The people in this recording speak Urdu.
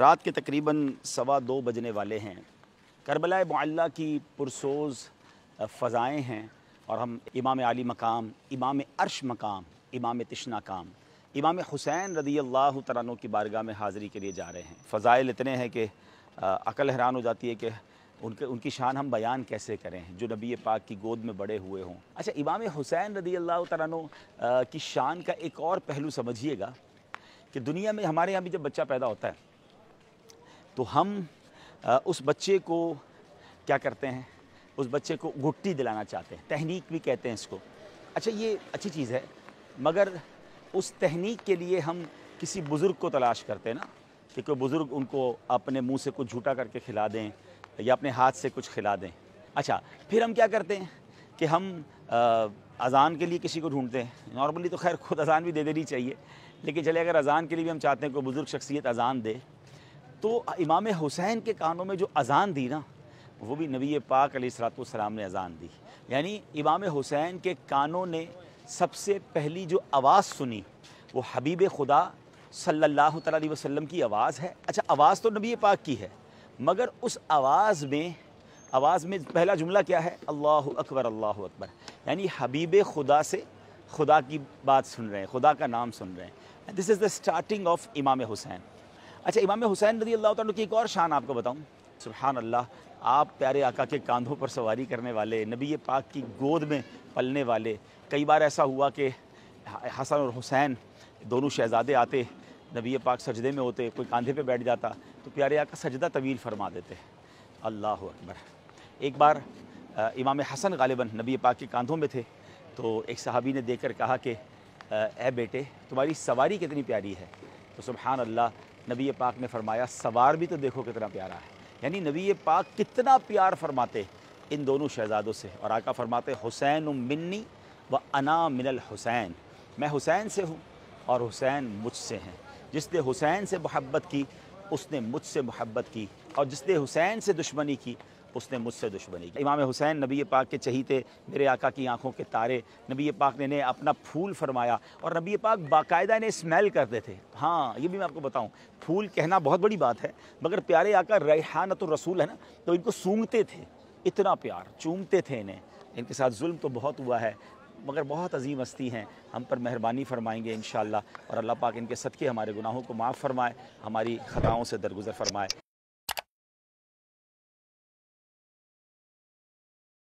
رات کے تقریباً 2:15 بجنے والے ہیں۔ کربلا معلیٰ کی پرسوز فضائیں ہیں اور ہم امام عالی مقام، امام عرش مقام، امام تشنا کام، امام حسین رضی اللہ تعالیٰ عنہ کی بارگاہ میں حاضری کے لیے جا رہے ہیں۔ فضائل اتنے ہیں کہ عقل حیران ہو جاتی ہے کہ ان کی شان ہم بیان کیسے کریں جو نبی پاک کی گود میں بڑے ہوئے ہوں۔ اچھا، امام حسین رضی اللہ تعالیٰ عنہ کی شان کا ایک اور پہلو سمجھیے گا کہ دنیا میں ہمارے یہاں بھی جب بچہ پیدا ہوتا ہے تو ہم اس بچے کو کیا کرتے ہیں، اس بچے کو گٹی دلانا چاہتے ہیں، تہنیک بھی کہتے ہیں اس کو۔ اچھا، یہ اچھی چیز ہے، مگر اس تہنیک کے لیے ہم کسی بزرگ کو تلاش کرتے ہیں نا، کہ کوئی بزرگ ان کو اپنے منہ سے کچھ جھوٹا کر کے کھلا دیں یا اپنے ہاتھ سے کچھ کھلا دیں۔ اچھا، پھر ہم کیا کرتے ہیں کہ ہم اذان کے لیے کسی کو ڈھونڈتے ہیں۔ نارملی تو خیر خود اذان بھی دے دینی چاہیے، لیکن چلے اگر اذان کے لیے بھی ہم چاہتے ہیں کوئی بزرگ شخصیت اذان دے، تو امام حسین کے کانوں میں جو اذان دی نا، وہ بھی نبی پاک علیہ الصلوۃ والسلام نے اذان دی۔ یعنی امام حسین کے کانوں نے سب سے پہلی جو آواز سنی وہ حبیب خدا صلی اللہ تعالیٰ علیہ وسلم کی آواز ہے۔ اچھا، آواز تو نبی پاک کی ہے، مگر اس آواز میں پہلا جملہ کیا ہے؟ اللہ اکبر، اللہ اکبر۔ یعنی حبیب خدا سے خدا کی بات سن رہے ہیں، خدا کا نام سن رہے ہیں۔ دس از دا اسٹارٹنگ آف امام حسین۔ اچھا، امام حسین رضی اللہ تعالیٰ کی ایک اور شان آپ کو بتاؤں۔ سبحان اللہ، آپ پیارے آقا کے کاندھوں پر سواری کرنے والے، نبی پاک کی گود میں پلنے والے۔ کئی بار ایسا ہوا کہ حسن اور حسین دونوں شہزادے آتے، نبی پاک سجدے میں ہوتے، کوئی کاندھے پہ بیٹھ جاتا تو پیارے آقا سجدہ طویل فرما دیتے۔ اللہ اکبر۔ ایک بار امام حسن غالباً نبی پاک کے کاندھوں میں تھے تو ایک صحابی نے دیکھ کر کہا کہ اے بیٹے، تمہاری سواری کتنی پیاری ہے۔ تو سبحان اللہ، نبی پاک نے فرمایا سوار بھی تو دیکھو کتنا پیارا ہے۔ یعنی نبی پاک کتنا پیار فرماتے ان دونوں شہزادوں سے، اور آقا فرماتے حسین منی و انا من الحسین، میں حسین سے ہوں اور حسین مجھ سے ہیں۔ جس نے حسین سے محبت کی اس نے مجھ سے محبت کی، اور جس نے حسین سے دشمنی کی اس نے مجھ سے دشمنی کی۔ امام حسین نبی پاک کے چہیتے، میرے آقا کی آنکھوں کے تارے، نبی پاک نے انہیں اپنا پھول فرمایا، اور نبی پاک باقاعدہ انہیں اسمیل کرتے تھے۔ ہاں، یہ بھی میں آپ کو بتاؤں، پھول کہنا بہت بڑی بات ہے، مگر پیارے آقا ریحانۃ الرسول ہے نا، تو ان کو سونگھتے تھے، اتنا پیار، چومتے تھے انہیں۔ ان کے ساتھ ظلم تو بہت ہوا ہے، مگر بہت عظیم ہستی ہیں، ہم پر مہربانی فرمائیں گے انشاءاللہ، اور اللہ پاک ان کے صدقے ہمارے گناہوں کو معاف فرمائے، ہماری خطاؤں سے درگزر فرمائے۔